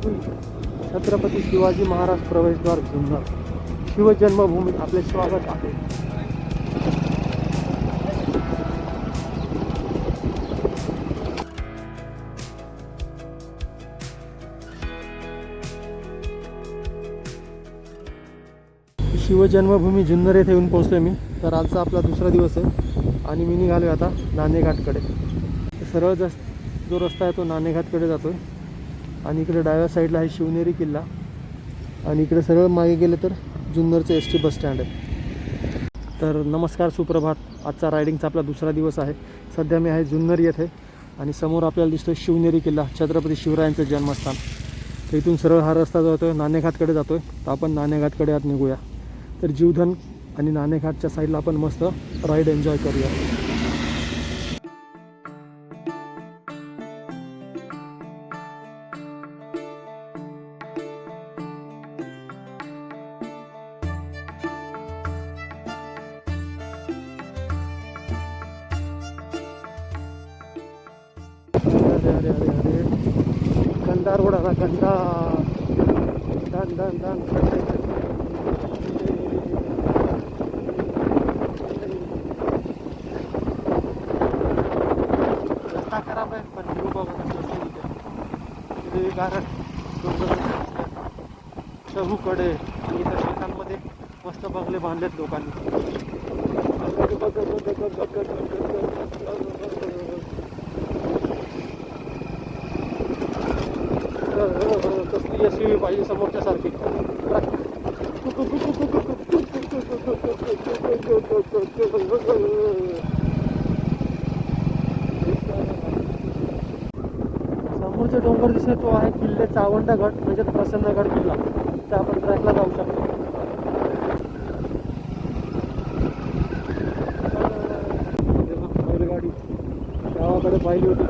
श्री छत्रपती शिवाजी महाराज प्रवेशद्वार जुन्नर शिवजन्मभूमीत आपले स्वागत आहे. शिवजन्मभूमी जुन्नर येथे येऊन पोहोचलो मी. तर आजचा आपला दुसरा दिवस आहे आणि मी निघालो आता नाणेघाटकडे. सरळ जो रस्ता आहे तो नाणेघाटकडे जातो आहे आणि इकडे डाव्या साईडला आहे शिवनेरी किल्ला आणि इकडे सरळ मागे गेले तर जुन्नरचं एस टी बस स्टँड आहे. तर नमस्कार, सुप्रभात. आजचा रायडिंगचा आपला दुसरा दिवस आहे. सध्या मी आहे जुन्नर येथे आणि समोर आपल्याला दिसतो शिवनेरी किल्ला, छत्रपती शिवरायांचं जन्मस्थान. तर इथून सरळ हा रस्ता जातो आहे नाणेघाटकडे जातो आहे. तर आपण नाणेघाटकडे आत निघूया. तर जीवधन आणि नाणेघाटच्या साईडला आपण मस्त राईड एन्जॉय करूया. अरे अरे अरे गंदा रोड आला, गंदा. Done done done. रस्ता खराब आहे पण व्ह्यू बघा कसं इथे कारण शहूकडे आणि इथं शेतांमध्ये मस्त बंगले बांधलेत लोकांनी. कसली अशी पाहिजे समोरच्या सारखी. समोरचे डोंगर दिसतो तो आहे किल्ले चावंडगड म्हणजे प्रसन्नगड किल्ला. तर आपण ट्रॅकला जाऊ शकतो. बैलगाडी गावाकडे पाहिली होती.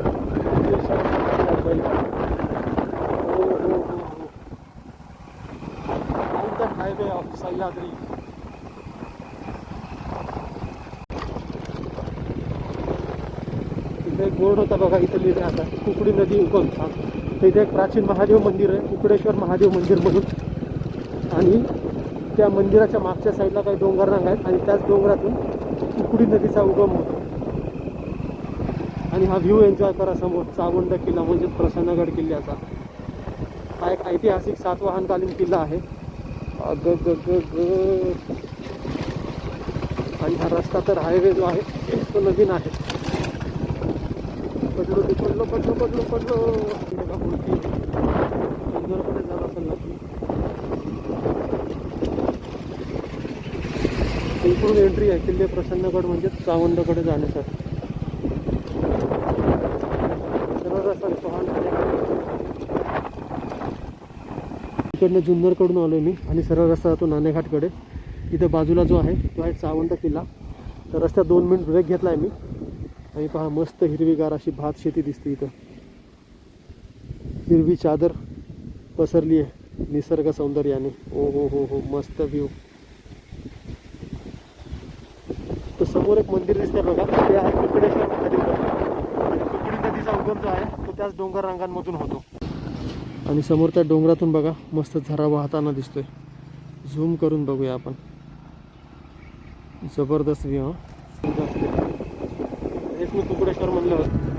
Highway of Sahyadri. इथे एक बोर्ड होता बघा, इथे लिहिले आता कुकडी नदी उगम. तर इथे एक प्राचीन महादेव मंदिर आहे, कुकडेश्वर महादेव मंदिर म्हणून. आणि त्या मंदिराच्या मागच्या साईडला काही डोंगर रांग आहेत आणि त्याच डोंगरातून कुकडी नदीचा उगम होतो. आणि हा व्ह्यू एन्जॉय करा समोर चावंड किल्ला म्हणजे प्रसन्नगड किल्ल्याचा. हा एक ऐतिहासिक सातवाहनकालीन किल्ला आहे. आणि हा रस्ता तर हायवे जो आहे तो नवीन आहे. पडलो पडलो पडलो पडलो पडलो. जुन्नरकडे झाला असेल ना. इकडून एंट्री आहे किल्ले प्रसन्नगड म्हणजे चावंडकडे जाण्यासाठी. सरळ रस्ता इकडनं जुन्नरकडून आलो मी आणि सरळ रस्ता जातो नाणेघाटकडे. इथं बाजूला जो आहे तो आहे चावंड किल्ला. तर रस्त्यात 2 मिनिट ब्रेक घेतला आहे मी आणि पहा मस्त हिरवीगार अशी भात शेती दिसते. इथं हिरवी चादर पसरली आहे निसर्ग सौंदर्याने. ओ हो हो हो मस्त व्ह्यू. तर समोर एक मंदिर दिसते बघा, ते आहे कुकडेश्वर महादेव मंदिर. आणि कुकडी नदीचा उगम जो आहे तो त्याच डोंगर रांगांमधून होतो. आणि समोर त्या डोंगरातून बघा मस्त झरा वाहताना दिसतोय. झूम करून बघूया आपण. जबरदस्त व्ह्यू. हेच मी कुकडेश्वर म्हणलं होतं.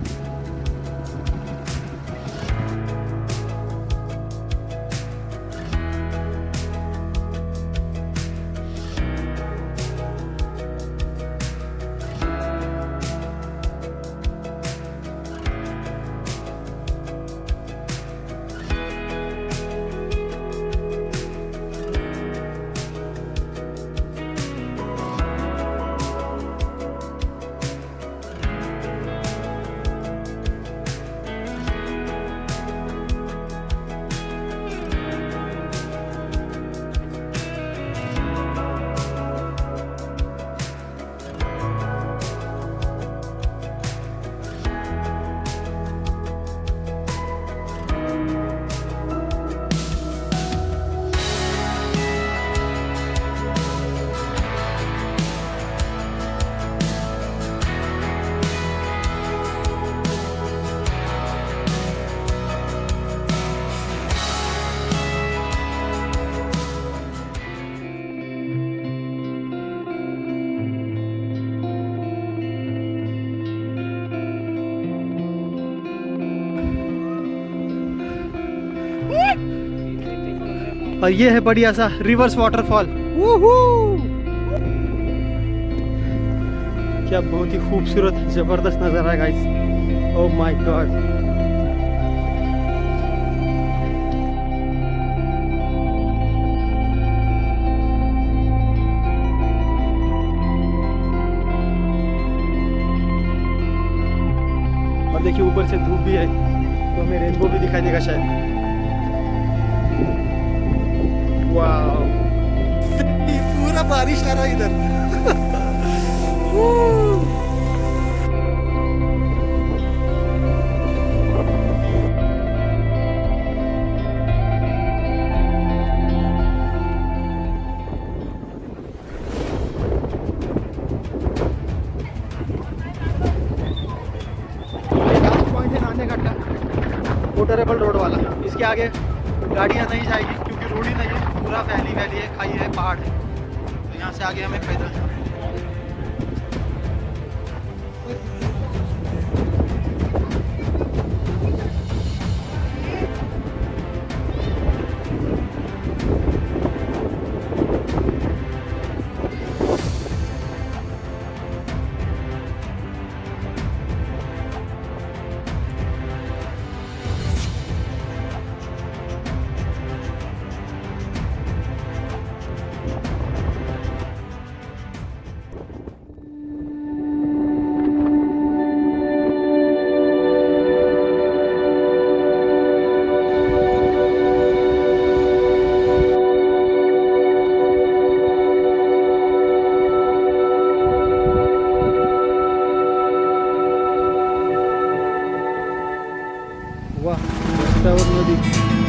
और ये है बढ़िया सा रिवर्स वाटरफॉल। क्या बहुत ही खूबसूरत जबरदस्त नज़ारा है गाइस। Oh my God. और देखिए ऊपर से धूप भी है तो हमें रेनबो भी दिखाई देगा शायद। वाह, पूरा बारिश आ रहा है इधर। पॉइंट है नाने घाट का, मोटरेबल रोड वाला। इसके आगे गाड़ियाँ नहीं जाएगी क्योंकि रोड ही नहीं है, पूरा वैली वैली है, खाई है, पहाड़ है। तो यहाँ से आगे हमें पैदल जाना है। वाह, रस्त्यावर नदी।